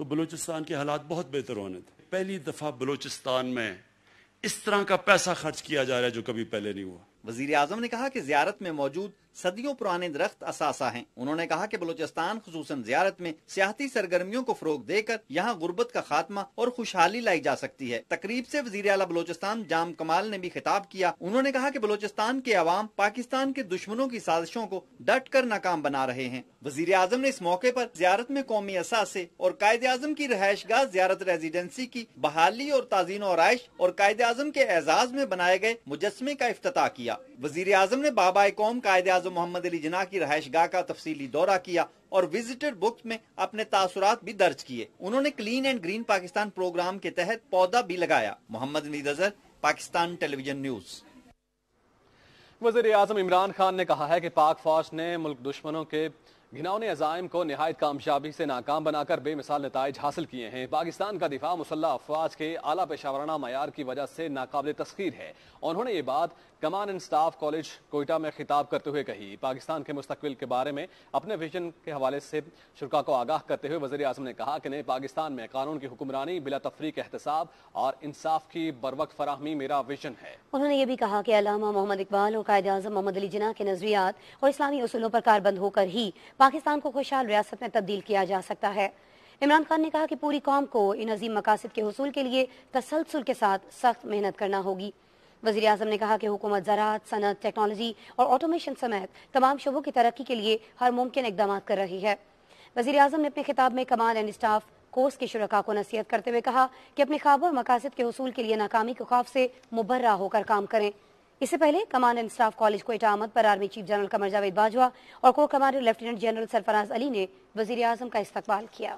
تو بلوچستان کے حالات بہت بہتر ہونے تھے. پہلی دفعہ بلوچستان میں اس طرح کا پیسہ خرچ کیا جا رہا ہے جو کبھی پہلے نہیں ہوا. وزیر اعظم نے کہا کہ زیارت میں موجود صدیوں پرانے درخت اثاثہ ہیں. انہوں نے کہا کہ بلوچستان خصوصاً زیارت میں سیاحتی سرگرمیوں کو فروغ دے کر یہاں غربت کا خاتمہ اور خوشحالی لائی جا سکتی ہے. تقریب سے وزیر اعلیٰ بلوچستان جام کمال نے بھی خطاب کیا. انہوں نے کہا کہ بلوچستان کے عوام پاکستان کے دشمنوں کی سازشوں کو ڈٹ کر ناکام بنا رہے ہیں. وزیر اعظم نے اس موقع پر زیارت میں قومی اثاثے اور قائد اعظم کی رہائش گاہ زیارت ریزیڈنسی کی بحالی اور تعزین و آرائش اور قائد اعظم کے اعزاز میں بنائے گئے مجسمے کا افتتاح کیا. وزیر اعظم نے بابا قوم قائد اعظم محمد علی جناح کی رہائش گاہ کا تفصیلی دورہ کیا اور وزٹر بک میں اپنے تاثرات بھی درج کیے. انہوں نے clean and green Pakistan programme کے تحت پودا بھی لگایا. Muhammad Naveed Azhar, Pakistan television news. وزیر اعظم عمران خان نے کہا ہے کہ پاک فوج نے ملک دشمنوں کے گھناؤنے عزائم کو نہایت کامیابی سے ناکام بنا کر بے مثال نتائج حاصل کیے ہیں. پاکستان کا دفاع مسلح افواج کے اعلیٰ پیشہ ورانہ معیار کی وجہ سے ناقابل تسخیر ہے. انہوں نے یہ بات کمان اینڈ اسٹاف کالج کوئٹہ میں خطاب کرتے ہوئے کہی. پاکستان کے مستقبل کے بارے میں اپنے ویژن کے حوالے سے شرکاء کو آگاہ کرتے ہوئے وزیر اعظم نے کہا کہ نئے پاکستان میں قانون کی حکمرانی، بلا تفریق احتساب اور انصاف کی بروقت فراہمی میرا ویژن ہے. انہوں نے یہ بھی کہا کہ علامہ محمد اقبال اور قائد اعظم محمد علی جناح کے نظریات اور اسلامی اصولوں پر کاربند ہو کر ہی پاکستان کو خوشحال ریاست میں تبدیل کیا جا سکتا ہے. عمران خان نے کہا کہ پوری قوم کو ان عظیم مقاصد کے حصول کے لیے تسلسل کے ساتھ سخت محنت کرنا ہوگی. وزیر اعظم نے کہا کہ حکومت زراعت، صنعت، ٹیکنالوجی اور آٹومیشن سمیت تمام شعبوں کی ترقی کے لیے ہر ممکن اقدامات کر رہی ہے. وزیر اعظم نے اپنے خطاب میں کمان اینڈ اسٹاف کورس کے شرکاء کو نصیحت کرتے ہوئے کہا کہ اپنے خوابوں اور مقاصد کے حصول کے لیے ناکامی کے خوف سے مبرہ ہو کر کام کریں. اس سے پہلے کمان اینڈ اسٹاف کالج کوئٹہ آمد پر army chief general Qamar Javed Bajwa اور corps commander lieutenant general Sarfraz Ali نے وزیر اعظم کا استقبال کیا.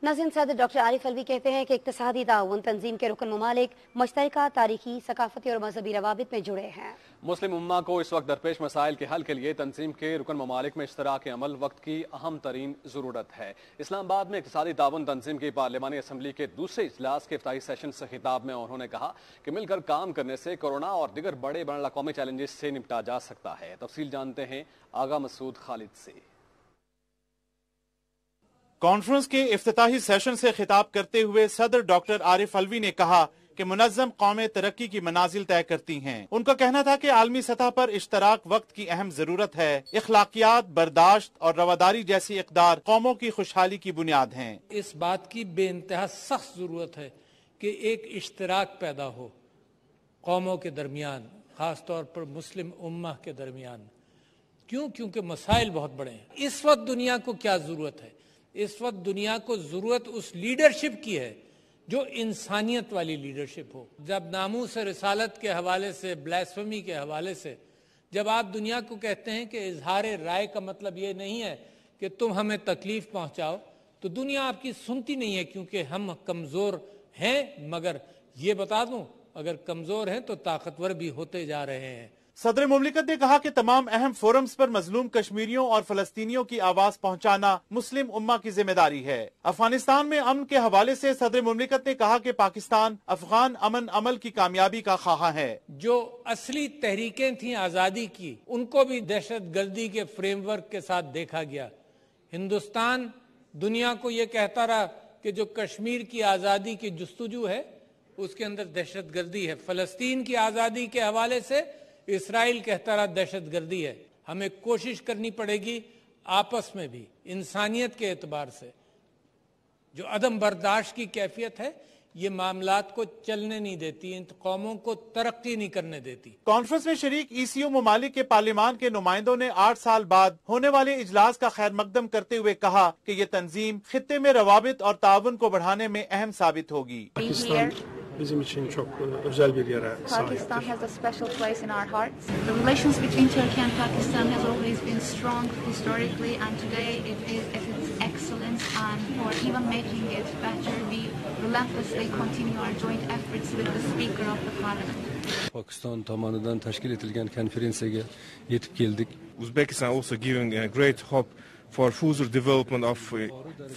ناظرین، صدر ڈاکٹر عارف الوی کہتے ہیں کہ اقتصادی تعاون تنظیم کے رکن ممالک مشترکہ تاریخی، ثقافتی اور مذہبی روابط میں جڑے ہیں. مسلم امہ کو اس وقت درپیش مسائل کے حل کے لیے تنظیم کے رکن ممالک میں اشتراک عمل وقت کی اہم ترین ضرورت ہے. اسلام آباد میں اقتصادی تعاون تنظیم کی پارلیمانی اسمبلی کے دوسرے اجلاس کے افتتاحی سیشن سے خطاب میں انہوں نے کہا کہ مل کر کام کرنے سے کورونا اور دیگر بڑے بین الاقوامی چیلنجز سے نپٹا جا سکتا ہے. تفصیل جانتے ہیں آغا مسعود خالد سے. کانفرنس کے افتتاحی سیشن سے خطاب کرتے ہوئے صدر ڈاکٹر عارف الوی نے کہا کہ منظم قومیں ترقی کی منازل طے کرتی ہیں. ان کا کہنا تھا کہ عالمی سطح پر اشتراک وقت کی اہم ضرورت ہے. اخلاقیات، برداشت اور رواداری جیسی اقدار قوموں کی خوشحالی کی بنیاد ہیں. اس بات کی بے انتہا سخت ضرورت ہے کہ ایک اشتراک پیدا ہو قوموں کے درمیان، خاص طور پر مسلم امہ کے درمیان. کیونکہ مسائل بہت بڑے ہیں. اس وقت دنیا کو کیا ضرورت ہے؟ اس وقت دنیا کو ضرورت اس لیڈرشپ کی ہے جو انسانیت والی لیڈرشپ ہو. جب ناموس رسالت کے حوالے سے، بلاسفمی کے حوالے سے جب آپ دنیا کو کہتے ہیں کہ اظہار رائے کا مطلب یہ نہیں ہے کہ تم ہمیں تکلیف پہنچاؤ، تو دنیا آپ کی سنتی نہیں ہے کیونکہ ہم کمزور ہیں. مگر یہ بتا دوں، اگر کمزور ہیں تو طاقتور بھی ہوتے جا رہے ہیں. صدر مملکت نے کہا کہ تمام اہم فورمز پر مظلوم کشمیریوں اور فلسطینیوں کی آواز پہنچانا مسلم امہ کی ذمہ داری ہے. افغانستان میں امن کے حوالے سے صدر مملکت نے کہا کہ پاکستان افغان امن عمل کی کامیابی کا خواہاں ہے. جو اصلی تحریکیں تھیں آزادی کی، ان کو بھی دہشت گردی کے فریم ورک کے ساتھ دیکھا گیا. ہندوستان دنیا کو یہ کہتا رہا کہ جو کشمیر کی آزادی کی جستجو ہے اس کے اندر دہشت گردی ہے. فلسطین کی آزادی کے حوالے سے اسرائیل کہتا رہا دہشت گردی ہے. ہمیں کوشش کرنی پڑے گی آپس میں بھی انسانیت کے اعتبار سے. جو عدم برداشت کی کیفیت ہے یہ معاملات کو چلنے نہیں دیتی، ان قوموں کو ترقی نہیں کرنے دیتی. کانفرنس میں شریک ECU ممالک کے پارلیمان کے نمائندوں نے 8 سال بعد ہونے والے اجلاس کا خیر مقدم کرتے ہوئے کہا کہ یہ تنظیم خطے میں روابط اور تعاون کو بڑھانے میں اہم ثابت ہوگی. Bizim için çok özel bir yere sahip. Pakistan has a special place in our hearts. The relations between Turkey and Pakistan has always been strong historically, and today it is excellent. And for even making it better, we relentlessly continue our joint efforts with the Speaker of the Parliament. Pakistan tomonidan tashkil etilgan konferensiyaga yetib keldik. Uzbekistan also giving a great hope for further development of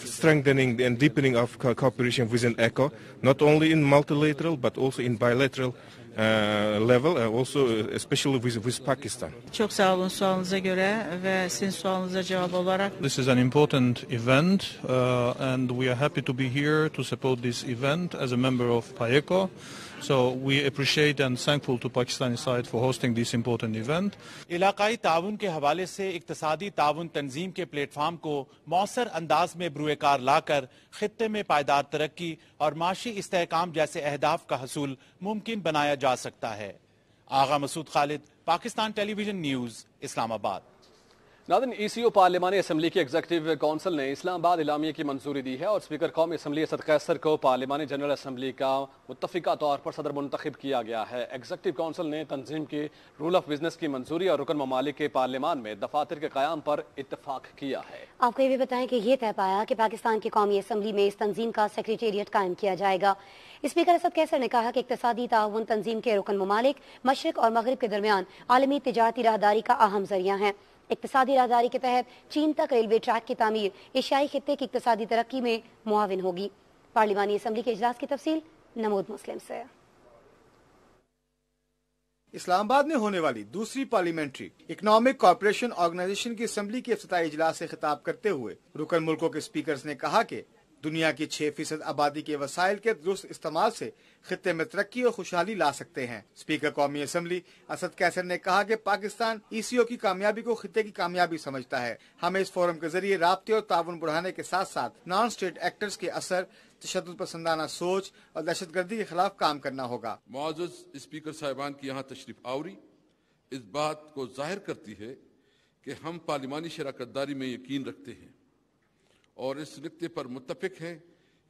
strengthening and deepening of cooperation within ECO, not only in multilateral but also in bilateral level, also especially with Pakistan. Çok sağ olun sualınıza göre ve sizin sualınıza cevap olarak. This is an important event and we are happy to be here to support this event as a member of PAECO. So we appreciate and thankful to Pakistani side for hosting this important event. علاقائی تعاون کے حوالے سے اقتصادی تعاون تنظیم کے plate form کو مؤثر انداز میں بروئے کار لا کر خطے میں پائیدار ترقی اور معاشی استحکام جیسے اہداف کا حصول ممکن بنایا جا سکتا ہے. آغا مسعود خالد، پاکستان ٹیلی ویژن نیوز، اسلام آباد. ناظرین، ای سی او پارلیمانی اسمبلی کی ایگزیکٹو کونسل نے اسلام آباد اعلامیے کی منظوری دی ہے اور اسپیکر قومی اسمبلی اسد قیصر کو پارلیمانی جنرل اسمبلی کا متفقہ طور پر صدر منتخب کیا گیا ہے. ایگزیکٹو کونسل نے تنظیم کی رول آف بزنس کی منظوری اور رکن ممالک کے پارلیمان میں دفاتر کے قیام پر اتفاق کیا ہے. آپ کو یہ بھی بتائیں کہ یہ طے پایا کہ پاکستان کی قومی اسمبلی میں اس تنظیم کا سیکریٹریٹ قائم کیا جائے گا. اسپیکر اسد قیصر نے کہا کہ اقتصادی تعاون تنظیم کے رکن ممالک مشرق اور مغرب کے درمیان عالمی تجارتی راہداری کا اہم ذریعہ ہیں. اقتصادی راہداری کے تحت چین تک ریلوے ٹریک کی تعمیر ایشیائی خطے کی اقتصادی ترقی میں معاون ہوگی. پارلیمانی اسمبلی کے اجلاس کی تفصیل نمود مسلم سے. اسلام آباد میں ہونے والی دوسری پارلیمنٹری اکنامک کارپوریشن آرگنائزیشن کی اسمبلی کے افتتاحی اجلاس سے خطاب کرتے ہوئے رکن ملکوں کے اسپیکرز نے کہا کہ دنیا کی 6% آبادی کے وسائل کے درست استعمال سے خطے میں ترقی اور خوشحالی لا سکتے ہیں. اسپیکر قومی اسمبلی اسد قیصر نے کہا کہ پاکستان ای سی او کی کامیابی کو خطے کی کامیابی سمجھتا ہے. ہمیں اس فورم کے ذریعے رابطے اور تعاون بڑھانے کے ساتھ ساتھ نان اسٹیٹ ایکٹرز کے اثر، تشدد پسندانہ سوچ اور دہشت گردی کے خلاف کام کرنا ہوگا. معزز اسپیکر صاحبان کی یہاں تشریف آوری اس بات کو ظاہر کرتی ہے کہ ہم پارلیمانی شراکت داری میں یقین رکھتے ہیں اور اس نقطے پر متفق ہیں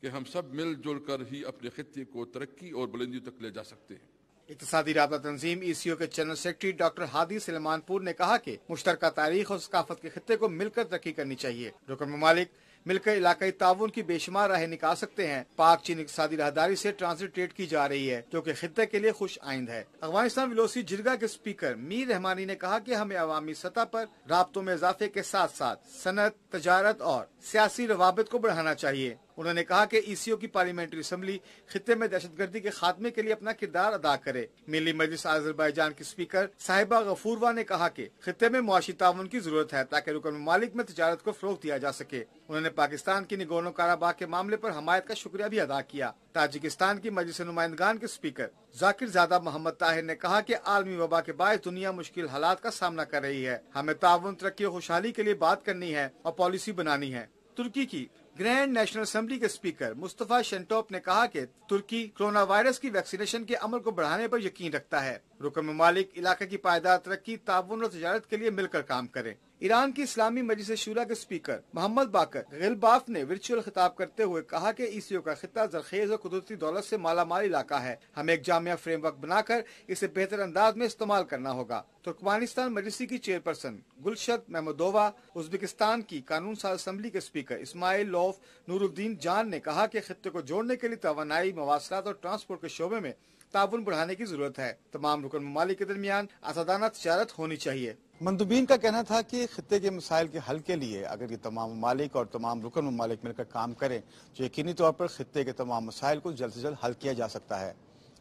کہ ہم سب مل جل کر ہی اپنے خطے کو ترقی اور بلندی تک لے جا سکتے ہیں. اقتصادی رابطہ تنظیم ای سی او کے جنرل سیکرٹری ڈاکٹر ہادی سلیمان پور نے کہا کہ مشترکہ تاریخ اور ثقافت کے خطے کو مل کر ترقی کرنی چاہیے. رکن ممالک مل کر علاقائی تعاون کی بے شمار راہیں نکال سکتے ہیں. پاک چین اقتصادی راہداری سے ٹرانزٹ ٹریڈ کی جا رہی ہے جو کہ خطے کے لیے خوش آئند ہے. افغانستان ولوسی جرگا کے اسپیکر میر رحمانی نے کہا کہ ہمیں عوامی سطح پر رابطوں میں اضافے کے ساتھ ساتھ صنعت، تجارت اور سیاسی روابط کو بڑھانا چاہیے. انہوں نے کہا کہ ای سی او کی پارلیمنٹری اسمبلی خطے میں دہشت گردی کے خاتمے کے لیے اپنا کردار ادا کرے. ملی مجلس آذربائیجان کی اسپیکر صاحبہ غفوروا نے کہا کہ خطے میں معاشی تعاون کی ضرورت ہے تاکہ رکن ممالک میں تجارت کو فروغ دیا جا سکے. انہوں نے پاکستان کی نگورنو کاراباغ کے معاملے پر حمایت کا شکریہ بھی ادا کیا. تاجکستان کی مجلس نمائندگان کے اسپیکر ذاکر زادہ محمد طاہر نے کہا کہ عالمی وبا کے باعث دنیا مشکل حالات کا سامنا کر رہی ہے. ہمیں تعاون، ترقی اور خوشحالی کے لیے بات کرنی ہے اور پالیسی بنانی ہے. ترکی کی گرینڈ نیشنل اسمبلی کے اسپیکر مصطفیٰ شنٹوپ نے کہا کہ ترکی کرونا وائرس کی ویکسینیشن کے عمل کو بڑھانے پر یقین رکھتا ہے. رکن ممالک علاقے کی پائیدار ترقی، تعاون اور تجارت کے لیے مل کر کام کریں. ایران کی اسلامی مجلس شورا کے اسپیکر محمد باقر غلباف نے ورچوئل خطاب کرتے ہوئے کہا کہ ای سی او کا خطہ زرخیز اور قدرتی دولت سے مالا مال علاقہ ہے. ہمیں ایک جامع فریم ورک بنا کر اسے بہتر انداز میں استعمال کرنا ہوگا. ترکمانستان مجلسی کی چیئرپرسن گلشد محمودووا، ازبکستان کی قانون ساز اسمبلی کے اسپیکر اسماعیل لوف نور الدین جان نے کہا کہ خطے کو جوڑنے کے لیے توانائی، مواصلات اور ٹرانسپورٹ کے شعبے میں تعاون بڑھانے کی ضرورت ہے. تمام رکن ممالک کے درمیان آزادانہ تجارت ہونی چاہیے. مندوبین کا کہنا تھا کہ خطے کے مسائل کے حل کے لیے اگر یہ تمام ممالک اور تمام رکن ممالک مل کر کام کریں تو یقینی طور پر خطے کے تمام مسائل کو جلد سے جلد حل کیا جا سکتا ہے.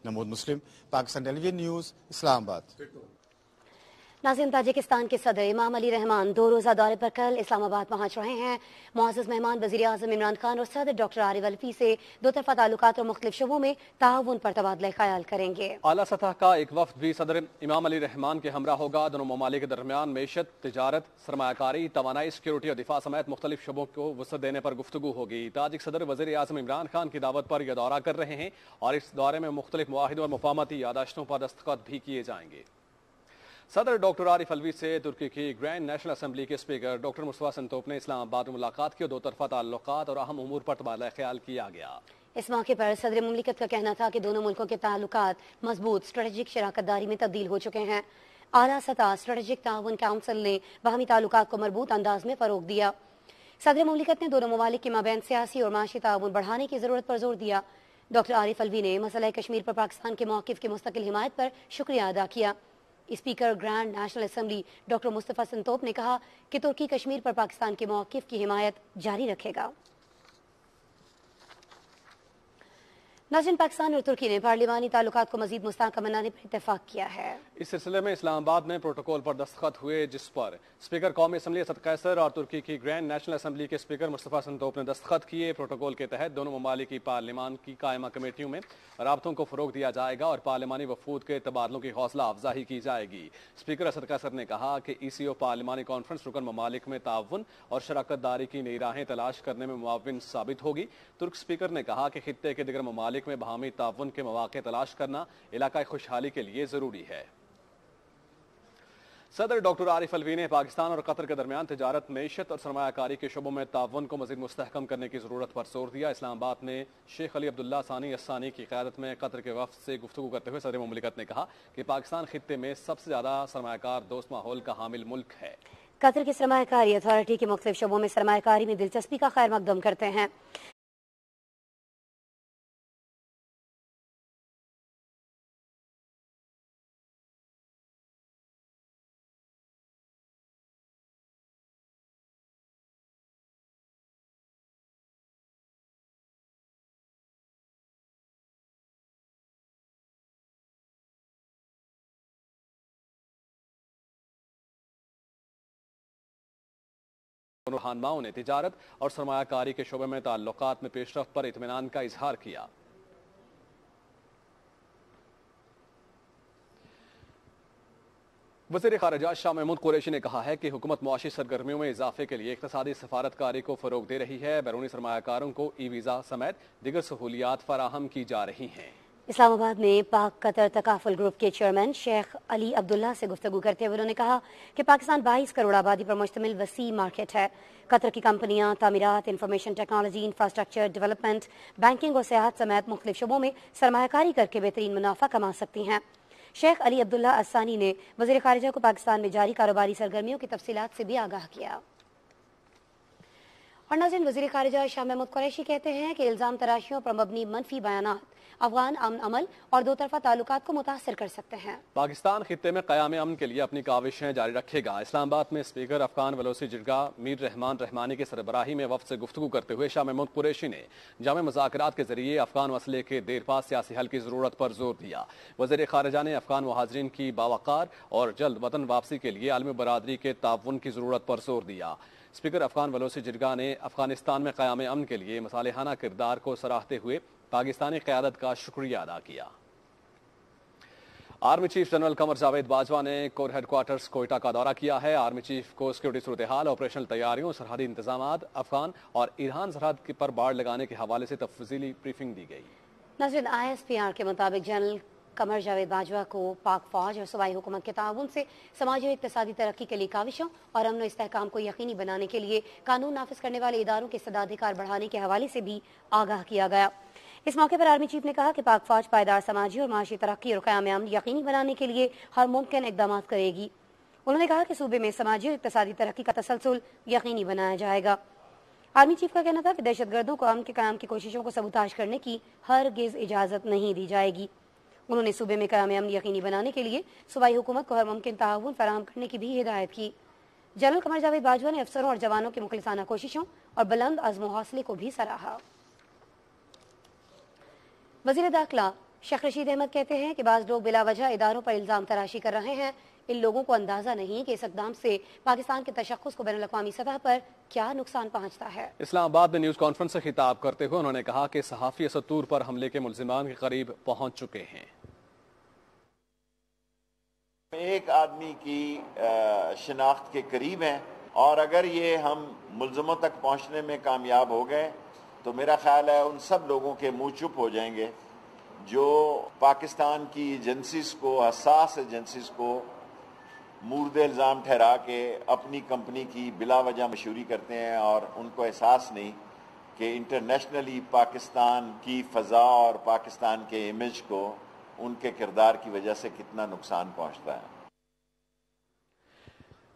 نمود مسلم، پاکستان ٹیلی ویژن نیوز، اسلام آباد. ناظرین، تاجکستان کے صدر امام علی رحمان 2 روزہ دورے پر کل اسلام آباد پہنچ رہے ہیں. معزز مہمان وزیر اعظم عمران خان اور صدر ڈاکٹر عارف الوی سے دو طرفہ تعلقات اور مختلف شعبوں میں تعاون پر تبادلہ خیال کریں گے. اعلیٰ سطح کا ایک وفد بھی صدر امام علی رحمان کے ہمراہ ہوگا. دونوں ممالک کے درمیان معیشت، تجارت، سرمایہ کاری، توانائی، سیکیورٹی اور دفاع سمیت مختلف شعبوں کو وسعت دینے پر گفتگو ہوگی. تاجک صدر وزیر اعظم عمران خان کی دعوت پر یہ دورہ کر رہے ہیں اور اس دورے میں مختلف معاہدوں اور مفاہمتی یادداشتوں پر دستخط بھی کیے جائیں گے. صدر ڈاکٹر عارف الوی سے ترکی کی گرینڈ نیشنل اسمبلی کے اسپیکر ڈاکٹر مصطفیٰ شنٹوپ نے اسلام آباد میں ملاقات کی اور دو طرفہ تعلقات اور اہم امور پر تبادلہ خیال کیا گیا. اس موقع پر صدر مملکت کا کہنا تھا کہ دونوں ملکوں کے تعلقات مضبوط اسٹریٹجک شراکت داری میں تبدیل ہو چکے ہیں. اعلیٰ سطح اسٹریٹجک تعاون کونسل نے باہمی تعلقات کو مربوط انداز میں فروغ دیا. صدر مملکت نے دونوں ممالک کے مابین سیاسی اور معاشی تعاون بڑھانے کی ضرورت پر زور دیا. ڈاکٹر عارف الوی نے مسئلہ کشمیر پر پاکستان کے موقف کی مستقل حمایت پر شکریہ ادا کیا. Speaker Grand National Assembly doctor Mustafa Sentop نے کہا کہ ترکی کشمیر پر پاکستان کے موقف کی حمایت جاری رکھے گا۔ ناظرین، پاکستان اور ترکی نے پارلیمانی تعلقات کو مزید مستحکم بنانے پر اتفاق کیا ہے۔ اس سلسلے میں اسلام آباد میں پروٹوکول پر دستخط ہوئے، جس پر اسپیکر قومی اسمبلی اسد قیصر اور ترکی کی گرینڈ نیشنل اسمبلی کے اسپیکر مصطفیٰ سنتوپ نے دستخط کیے۔ پروٹوکول کے تحت دونوں ممالک کی پارلیمان کی قائمہ کمیٹیوں میں رابطوں کو فروغ دیا جائے گا اور پارلیمانی وفود کے تبادلوں کی حوصلہ افزائی کی جائے گی۔ اسپیکر اسد قیصر نے کہا کہ ECO پارلیمانی کانفرنس رکن ممالک میں تعاون اور شراکت داری کی نئی راہیں تلاش کرنے میں معاون ثابت ہوگی۔ ترک اسپیکر نے کہا کہ خطے کے دیگر ممالک میں باہمی تعاون کے مواقع تلاش کرنا علاقائی خوشحالی کے لیے ضروری ہے۔ صدر ڈاکٹر عارف الوی نے پاکستان اور قطر کے درمیان تجارت، معیشت اور سرمایہ کاری کے شعبوں میں تعاون کو مزید مستحکم کرنے کی ضرورت پر زور دیا۔ اسلام آباد میں شیخ علی عبداللہ ثانی الثانی کی قیادت میں قطر کے وفد سے گفتگو کرتے ہوئے صدر مملکت نے کہا کہ پاکستان خطے میں سب سے زیادہ سرمایہ کار دوست ماحول کا حامل ملک ہے۔ قطر کی سرمایہ کاری اتھارٹی کے مختلف شعبوں میں سرمایہ کاری میں دلچسپی کا خیر مقدم کرتے ہیں۔ رہنماؤں نے تجارت اور سرمایہ کاری کے شعبے میں تعلقات میں پیش رفت پر اطمینان کا اظہار کیا۔ وزیر خارجہ شاہ محمود قریشی نے کہا ہے کہ حکومت معاشی سرگرمیوں میں اضافے کے لیے اقتصادی سفارتکاری کو فروغ دے رہی ہے۔ بیرونی سرمایہ کاروں کو ای ویزا سمیت دیگر سہولیات فراہم کی جا رہی ہیں۔ اسلام آباد میں پاک قطر تکافل گروپ کے چیئرمین شیخ علی عبداللہ سے گفتگو کرتے ہوئے انہوں نے کہا کہ پاکستان 22 کروڑ آبادی پر مشتمل وسیع مارکیٹ ہے۔ قطر کی کمپنیاں تعمیرات، information technology, infrastructure development, banking اور سیاحت سمیت مختلف شعبوں میں سرمایہ کاری کر کے بہترین منافع کما سکتی ہیں۔ شیخ علی عبداللہ الثانی نے وزیر خارجہ کو پاکستان میں جاری کاروباری سرگرمیوں کی تفصیلات سے بھی آگاہ کیا۔ اور ناظرین، وزیر خارجہ شاہ محمود قریشی کہتے ہیں کہ الزام تراشیوں پر مبنی منفی بیانات افغان امن عمل اور دو طرفہ تعلقات کو متاثر کر سکتے ہیں۔ پاکستان خطے میں قیام امن کے لیے اپنی کاوشیں جاری رکھے گا۔ اسلام آباد میں اسپیکر افغان ولوسی جرگا میر رحمان رحمانی کی سربراہی میں وفد سے گفتگو کرتے ہوئے شاہ محمود قریشی نے جامع مذاکرات کے ذریعے افغان مسئلے کے دیرپا سیاسی حل کی ضرورت پر زور دیا۔ وزیر خارجہ نے افغان مہاجرین کی باوقار اور جلد وطن واپسی کے لیے عالمی برادری کے تعاون کی ضرورت پر زور دیا۔ اسپیکر افغان ولوسی جرگا نے افغانستان میں قیام امن کے لیے مصالحانہ کردار کو سراہتے ہوئے پاکستانی قیادت کا شکریہ ادا کیا۔ Army chief general Qamar Javed Bajwa نے کور ہیڈ کوارٹرز کوئٹہ کا دورہ کیا ہے۔ آرمی چیف کو سیکورٹی صورتحال، آپریشنل تیاریوں، سرحدی انتظامات، افغان اور ایران سرحد پر باڑ لگانے کے حوالے سے تفصیلی بریفنگ دی گئی۔ ناظرین، ISPR کے مطابق جنرل قمر جاوید باجوہ کو پاک فوج اور صوبائی حکومت کے تعاون سے سماجی اور اقتصادی ترقی کے لیے کاوشوں اور امن و استحکام کو یقینی بنانے کے لیے قانون نافذ کرنے والے اداروں کے استعداد کار بڑھانے کے حوالے سے بھی آگاہ کیا گیا۔ اس موقع پر آرمی چیف نے کہا کہ پاک فوج پائیدار سماجی اور معاشی ترقی اور قیام امن یقینی بنانے کے لیے ہر ممکن اقدامات کرے گی۔ انہوں نے کہا کہ صوبے میں سماجی اور اقتصادی ترقی کا تسلسل یقینی بنایا جائے گا۔ آرمی چیف کا کہنا تھا کہ دہشت گردوں کو امن کے قیام کی کوششوں کو سبوتاژ کرنے کی ہرگز اجازت نہیں دی جائے گی۔ انہوں نے صوبے میں قیام امن یقینی بنانے کے لیے صوبائی حکومت کو ہر ممکن تعاون فراہم کرنے کی بھی ہدایت کی۔ جنرل قمر جاوید باجوہ نے افسروں اور جوانوں کی مخلصانہ کوششوں اور بلند عزم و حوصلے کو بھی سراہا۔ وزیر داخلہ شیخ رشید احمد کہتے ہیں کہ بعض لوگ بلا وجہ اداروں پر الزام تراشی کر رہے ہیں۔ ان لوگوں کو اندازہ نہیں کہ اس اقدام سے پاکستان کے تشخص کو بین الاقوامی سطح پر کیا نقصان پہنچتا ہے۔ اسلام آباد میں نیوز کانفرنس سے خطاب کرتے ہوئے انہوں نے کہا کہ صحافی اسد طور پر حملے کے ملزمان کے قریب پہنچ چکے ہیں۔ ایک آدمی کی شناخت کے قریب ہیں اور اگر یہ ہم ملزموں تک پہنچنے میں کامیاب ہو گئے تو میرا خیال ہے ان سب لوگوں کے منہ چپ ہو جائیں گے جو پاکستان کی ایجنسیز کو، حساس ایجنسیز کو مورد الزام ٹھہرا کے اپنی کمپنی کی بلا وجہ مشہوری کرتے ہیں اور ان کو احساس نہیں کہ انٹرنیشنلی پاکستان کی فضا اور پاکستان کے امیج کو ان کے کردار کی وجہ سے کتنا نقصان پہنچتا ہے۔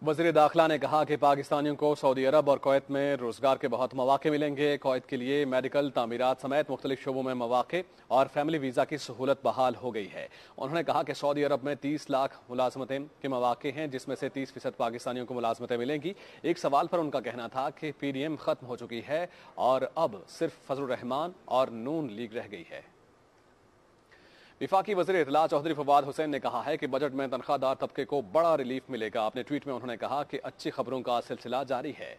وزیر داخلہ نے کہا کہ پاکستانیوں کو سعودی عرب اور کویت میں روزگار کے بہت مواقع ملیں گے. کویت کے لیے میڈیکل، تعمیرات سمیت مختلف شعبوں میں مواقع اور فیملی ویزا کی سہولت بحال ہو گئی ہے. انہوں نے کہا کہ سعودی عرب میں 30 لاکھ ملازمتیں کے مواقع ہیں، جس میں سے 30% پاکستانیوں کو ملازمتیں ملیں گی. ایک سوال پر ان کا کہنا تھا کہ PDM ختم ہو چکی ہے اور اب صرف فضل الرحمان اور نون لیگ رہ گئی ہے. وفاقی وزیر اطلاع چودھری فواد حسین نے کہا ہے کہ بجٹ میں تنخواہ دار طبقے کو بڑا ریلیف ملے گا. اپنے ٹویٹ میں انہوں نے کہا کہ اچھی خبروں کا سلسلہ جاری ہے.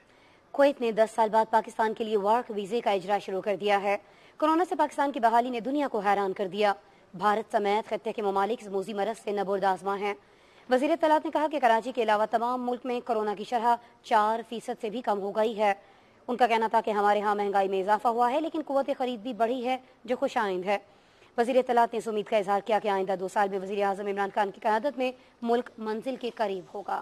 کویت نے 10 سال بعد پاکستان کے لیے ورک ویزے کا اجرا شروع کر دیا ہے. کورونا سے پاکستان کی بحالی نے دنیا کو حیران کر دیا. بھارت سمیت خطے کے ممالک موذی مرض سے نبرد آزما ہیں. وزیر اطلاعات نے کہا کہ کراچی کے علاوہ تمام ملک میں کورونا کی شرح 4% سے بھی کم ہو گئی ہے. ان کا کہنا تھا کہ ہمارے ہاں مہنگائی میں اضافہ ہوا ہے، لیکن قوت خرید بھی بڑھی ہے، جو خوش آئند ہے. وزیر اطلاعات نے اس امید کا اظہار کیا کہ آئندہ 2 سال میں وزیر اعظم عمران خان کی قیادت میں ملک منزل کے قریب ہوگا.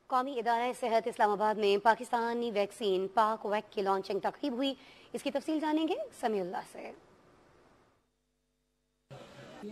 قومی ادارہ صحت اسلام آباد میں پاکستانی ویکسین پاک ویک کی لانچنگ تقریب ہوئی. اس کی تفصیل جانیں گے سمیع اللہ سے.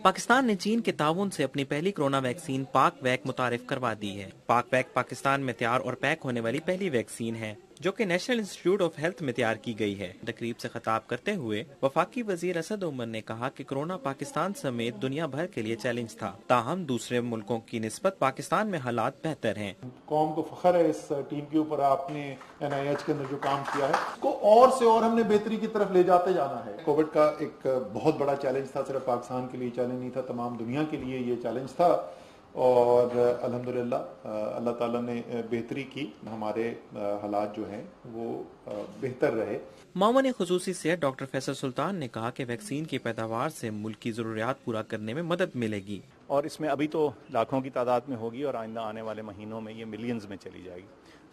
پاکستان نے چین کے تعاون سے اپنی پہلی کرونا ویکسین پاک ویک متعارف کروا دی ہے. پاک ویک پاکستان میں تیار اور پیک ہونے والی پہلی ویکسین ہے جو کہ نیشنل انسٹیٹیوٹ آف ہیلتھ میں تیار کی گئی ہے. تقریب سے خطاب کرتے ہوئے وفاقی وزیر اسد عمر نے کہا کہ کرونا پاکستان سمیت دنیا بھر کے لیے چیلنج تھا، تاہم دوسرے ملکوں کی نسبت پاکستان میں حالات بہتر ہیں. قوم کو فخر ہے اس ٹیم کے اوپر. آپ نے NIH کے اندر جو کام کیا ہے اس کو اور سے اور ہم نے بہتری کی طرف لے جاتے جانا ہے. کووڈ کا ایک بہت بڑا چیلنج تھا، صرف پاکستان کے لیے چیلنج نہیں تھا، تمام دنیا کے لیے یہ چیلنج تھا، اور الحمدللہ اللہ تعالیٰ نے بہتری کی. ہمارے حالات جو ہیں وہ بہتر رہے. معاون خصوصی صحت ڈاکٹر فیصل سلطان نے کہا کہ ویکسین کی پیداوار سے ملک کی ضروریات پورا کرنے میں مدد ملے گی، اور اس میں ابھی تو لاکھوں کی تعداد میں ہوگی اور آئندہ آنے والے مہینوں میں یہ ملینز میں چلی جائے گی.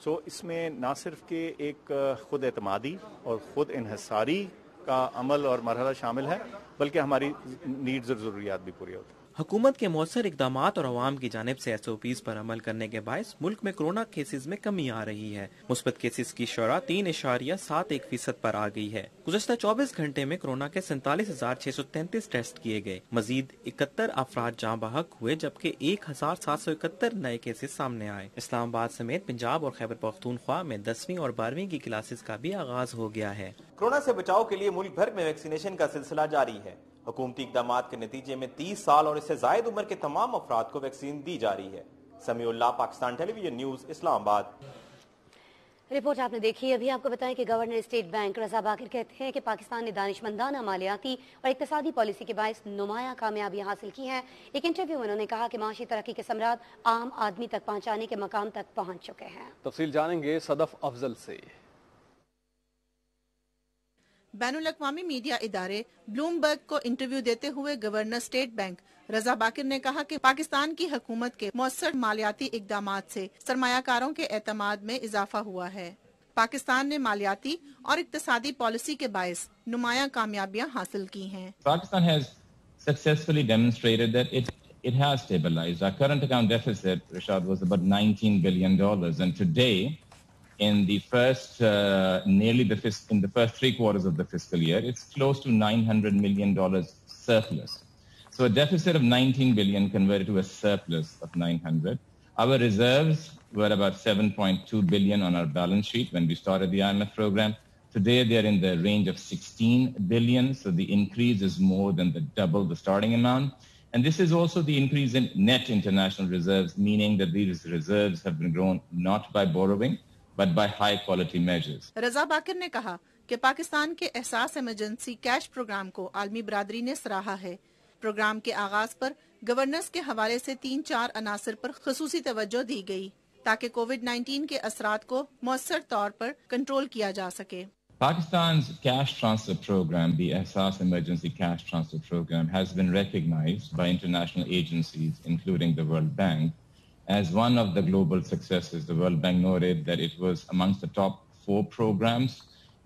سو اس میں نہ صرف کہ ایک خود اعتمادی اور خود انحصاری کا عمل اور مرحلہ شامل ہے، بلکہ ہماری نیڈز اور ضروریات بھی پوری ہوتی ہیں. حکومت کے مؤثر اقدامات اور عوام کی جانب سے SOPs پر عمل کرنے کے باعث ملک میں کرونا کیسز میں کمی آ رہی ہے. مثبت کیسز کی شرح 3.71% پر آ گئی ہے. گزشتہ 24 گھنٹے میں کرونا کے 47,633 ٹیسٹ کیے گئے. مزید 71 افراد جاں بحق ہوئے، جبکہ 1,771 نئے کیسز سامنے آئے. اسلام آباد سمیت پنجاب اور خیبر پختونخوا میں 10ویں اور 12ویں کی کلاسز کا بھی آغاز ہو گیا ہے. کورونا سے بچاؤ کے لیے ملک بھر میں ویکسینیشن کا سلسلہ جاری ہے. حکومتی اقدامات کے نتیجے میں 30 سال اور اس سے زائد عمر کے تمام افراد کو ویکسین دی جا رہی ہے. سمیع اللہ، پاکستان ٹیلی ویژن نیوز، اسلام آباد. رپورٹ آپ نے دیکھی. ابھی آپ کو بتائیں کہ گورنر اسٹیٹ بینک رضا باقر کہتے ہیں کہ پاکستان نے دانشمندانہ مالیاتی اور اقتصادی پالیسی کے باعث نمایاں کامیابیاں حاصل کی ہیں. ایک انٹرویو میں انہوں نے کہا کہ معاشی ترقی کے ثمرات عام آدمی تک پہنچانے کے مقام تک پہنچ چکے ہیں. تفصیل جانیں گے صدف افضل سے. بین الاقوامی میڈیا ادارے بلومبرگ کو انٹرویو دیتے ہوئے گورنر اسٹیٹ بینک رضا باقر نے کہا کہ پاکستان کی حکومت کے مؤثر مالیاتی اقدامات سے سرمایہ کاروں کے اعتماد میں اضافہ ہوا ہے. پاکستان نے مالیاتی اور اقتصادی پالیسی کے باعث نمایاں کامیابیاں حاصل کی ہیں. Pakistan has successfully demonstrated that it has stabilized. Our current account deficit, Rashad, was about $19 billion, and today, in the first in the first 3 quarters of the fiscal year, it's close to $900 million surplus. So a deficit of 19 billion converted to a surplus of 900. Our reserves were about 7.2 billion on our balance sheet when we started the IMF program. Today they are in the range of 16 billion, so the increase is more than the double the starting amount. And this is also the increase in net international reserves, meaning that these reserves have been grown not by borrowing, but by high quality measures. رضا باقر نے کہا کہ پاکستان کے احساس emergency cash programme کو عالمی برادری نے سراہا ہے. پروگرام کے آغاز پر گورننس کے حوالے سے 3-4 عناصر پر خصوصی توجہ دی گئی تاکہ کووڈ-19 کے اثرات کو مؤثر طور پر کنٹرول کیا جا سکے. Pakistan's cash transfer program, the Ehsas Emergency Cash Transfer Program, has been recognized by international agencies, including the World Bank, as one of the global successes. The World Bank noted that it was amongst the top 4 programs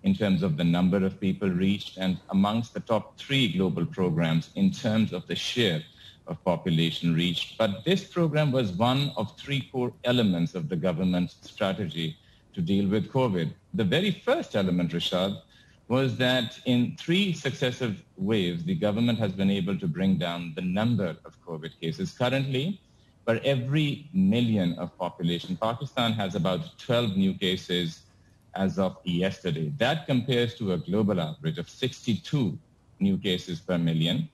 in terms of the number of people reached and amongst the top 3 global programs in terms of the share of population reached. But this program was one of 3 core elements of the government's strategy to deal with COVID. The very first element, Rashad, was that in 3 successive waves, the government has been able to bring down the number of COVID cases. Currently, for every million of population, Pakistan has about 12 new cases as of yesterday. That compares to a global average of 62 new cases per million.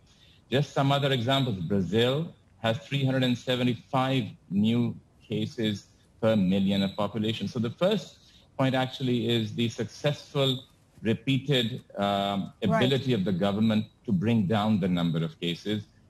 Just some other examples. Brazil has 375 new cases per million of population. So the first point actually is the successful, repeated ability of the government to bring down the number of cases.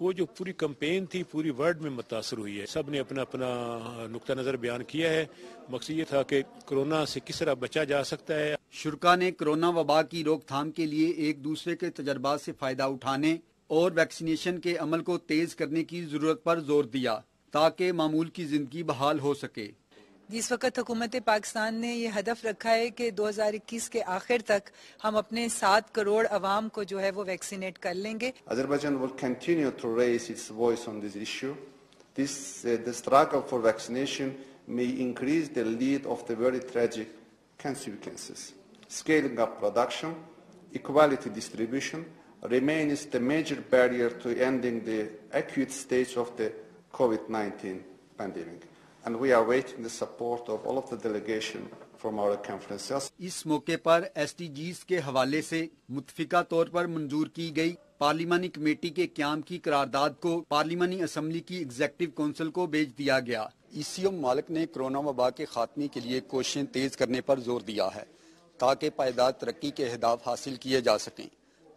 وہ جو پوری campaign تھی پوری world میں متاثر ہوئی ہے. سب نے اپنا اپنا نقطہ نظر بیان کیا ہے. مقصد یہ تھا کہ کورونا سے کس طرح بچا جا سکتا ہے. شرکا نے کورونا وبا کی روک تھام کے لیے ایک دوسرے کے تجربات سے فائدہ اٹھانے اور ویکسینیشن کے عمل کو تیز کرنے کی ضرورت پر زور دیا تاکہ معمول کی زندگی بحال ہو سکے. جس وقت حکومت پاکستان نے یہ ہدف رکھا ہے کہ 2021 کے آخر تک ہم اپنے 7 کروڑ عوام کو جو ہے وہ ویکسینیٹ کر لیں گے. Azerbaijan will continue to raise its voice on this issue. The struggle for vaccination may increase the lead of the very tragic consequences. Scaling up production, equality distribution remains the major barrier to ending the acute stage of the COVID-19 pandemic. And we are waiting the support of all of the delegation from our conferences. اس موقع پر SDGs کے حوالے سے متفقہ طور پر منظور کی گئی پارلیمانی committee کے قیام کی قرارداد کو پارلیمانی اسمبلی کی ایگزیکٹو کونسل کو بھیج دیا گیا. ECO ممالک نے کرونا وبا کے خاتمے کے لیے کوششیں تیز کرنے پر زور دیا ہے تاکہ پائیدار ترقی کے اہداف حاصل کیے جا سکیں.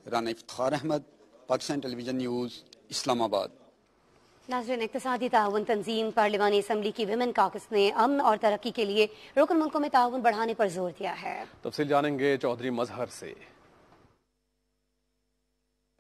Rana Iftikhar Ahmad, Pakistan television news, اسلام آباد. ناظرین، اقتصادی تعاون تنظیم پارلیمانی اسمبلی کی ویمن کاکس نے امن اور ترقی کے لیے رکن ملکوں میں تعاون بڑھانے پر زور دیا ہے. تفصیل جانیں گے چودھری مظہر سے.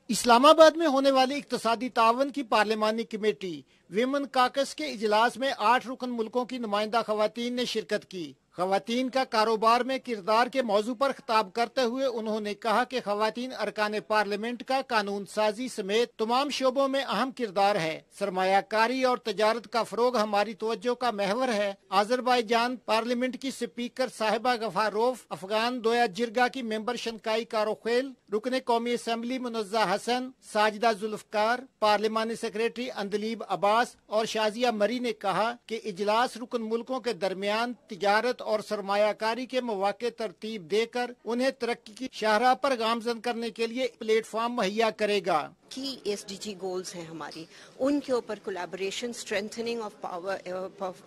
اسلام آباد میں ہونے والی اقتصادی تعاون کی پارلیمانی کمیٹی ویمن کاکس کے اجلاس میں 8 رکن ملکوں کی نمائندہ خواتین نے شرکت کی. خواتین کا کاروبار میں کردار کے موضوع پر خطاب کرتے ہوئے انہوں نے کہا کہ خواتین ارکان پارلیمنٹ کا قانون سازی سمیت تمام شعبوں میں اہم کردار ہے. سرمایہ کاری اور تجارت کا فروغ ہماری توجہ کا محور ہے. آذربائیجان پارلیمنٹ کی سپیکر صاحبہ غفاروف، افغان دویا جرگا کی ممبر شنکائی کاروخیل، رکن قومی اسمبلی منزہ حسن، ساجدہ ذوالفقار، پارلیمانی سیکریٹری اندلیب عباس اور شازیہ مری نے کہا کہ اجلاس رکن ملکوں کے درمیان تجارت اور سرمایہ کاری کے مواقع ترتیب دے کر انہیں ترقی کی شاہراہ پر گامزن کرنے کے لیے پلیٹ فارم مہیا کرے گا. کی SDG گولز ہیں ہماری، ان کے اوپر collaboration, strengthening of power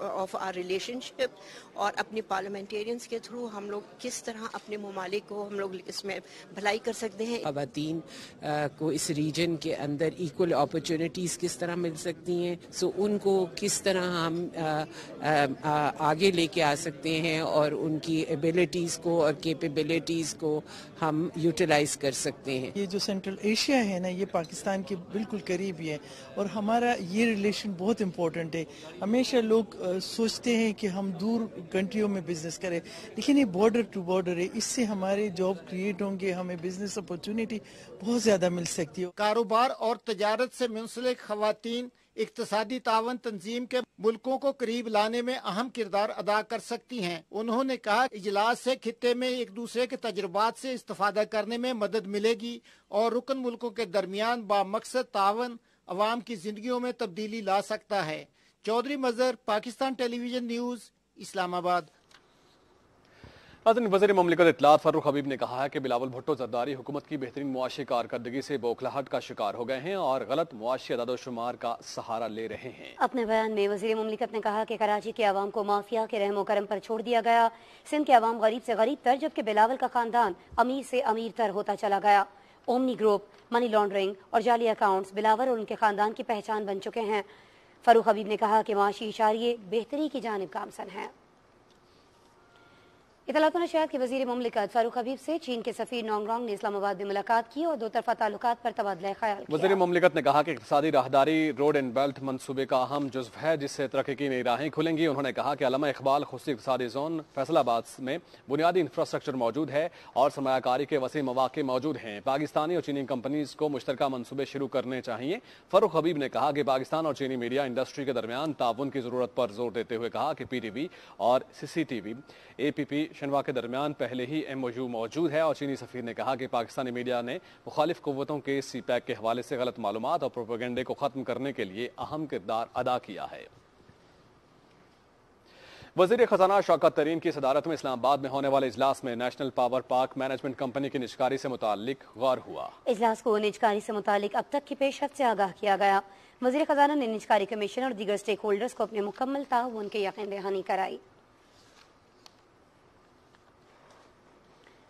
of our relationship, اور اپنی پارلیمنٹیرینز کے تھرو ہم لوگ کس طرح اپنے ممالک کو ہم لوگ اس میں بھلائی کر سکتے ہیں. خواتین کو اس ریجن کے اندر ایکول اپرچونٹیز کس طرح مل سکتی ہیں، سو ان کو کس طرح ہم آگے لے کے آ سکتے ہیں اور ان کی ایبلٹیز کو اور کیپیبلٹیز کو ہم یوٹیلائز کر سکتے ہیں. یہ جو سینٹرل ایشیا ہے نا، یہ پاکستان کے بالکل قریب ہی ہے اور ہمارا یہ ریلیشن بہت امپورٹنٹ ہے. ہمیشہ لوگ سوچتے ہیں کہ ہم دور کنٹریوں میں بزنس کریں، لیکن یہ بارڈر ٹو بارڈر ہے. اس سے ہمارے جاب کریٹ ہوں گے، ہمیں بزنس اپرچونٹی بہت زیادہ مل سکتی ہے. کاروبار اور تجارت سے منسلک خواتین اقتصادی تعاون تنظیم کے ملکوں کو قریب لانے میں اہم کردار ادا کر سکتی ہیں. انہوں نے کہا اجلاس سے خطے میں ایک دوسرے کے تجربات سے استفادہ کرنے میں مدد ملے گی اور رکن ملکوں کے درمیان بامقصد تعاون عوام کی زندگیوں میں تبدیلی لا سکتا ہے. چودھری مظہر، پاکستان ٹیلی ویژن نیوز، اسلام آباد. وزیر مملکت اطلاعات فاروق حبیب نے کہا ہے کہ بلاول بھٹو زرداری حکومت کی بہترین معاشی کارکردگی سے بوکھلاہٹ کا شکار ہو گئے ہیں اور غلط معاشی اعداد و شمار کا سہارا لے رہے ہیں. اپنے بیان میں وزیر مملکت نے کہا کہ کراچی کے عوام کو مافیا کے رحم و کرم پر چھوڑ دیا گیا. سندھ کے عوام غریب سے غریب تر، جبکہ بلاول کا خاندان امیر سے امیر تر ہوتا چلا گیا. اومنی گروپ، منی لانڈرنگ اور جعلی اکاؤنٹس بلاول اور ان کے خاندان کی پہچان بن چکے ہیں. فاروق حبیب نے کہا کہ معاشی اشاریے بہتری کی جانب گامزن ہیں. اطلاعات و نشریات کے وزیر مملکت فاروق حبیب سے چین کے سفیر نونگ رانگ نے اسلام آباد میں ملاقات کی اور دو طرفہ تعلقات پر تبادلہ خیال کیا. وزیر مملکت نے کہا کہ اقتصادی راہداری روڈ اینڈ بیلٹ منصوبے کا اہم جزو ہے جس سے ترقی کی نئی راہیں کھلیں گی. انہوں نے کہا کہ علامہ اقبال خصوصی اقتصادی زون فیصل آباد میں بنیادی انفراسٹرکچر موجود ہے اور سرمایہ کاری کے وسیع مواقع موجود ہیں. پاکستانی اور چینی کمپنیز کو مشترکہ منصوبے شروع کرنے چاہیے. فاروق حبیب نے کہا کہ پاکستان اور چینی میڈیا انڈسٹری کے درمیان تعاون کی ضرورت پر زور دیتے ہوئے کہا کہ PTV اور CCTV APP شنوا کے درمیان پہلے ہی MOU موجود ہے. اور چینی سفیر نے کہا کہ پاکستانی میڈیا نے مخالف قوتوں کے CPEC کے حوالے سے غلط معلومات اور پروپیگنڈے کو ختم کرنے کے لیے اہم کردار ادا کیا ہے. وزیر خزانہ شوکت ترین کی صدارت میں اسلام آباد میں ہونے والے اجلاس میں national power park management company کی نجکاری سے متعلق غور ہوا. اجلاس کو نجکاری سے متعلق اب تک کی پیش رفت سے آگاہ کیا گیا. وزیر خزانہ نے نجکاری کمیشن اور دیگر اسٹیک ہولڈرز کو اپنے مکمل تعاون کی یقین دہانی کرائی.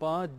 5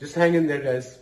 Just hang in there, guys.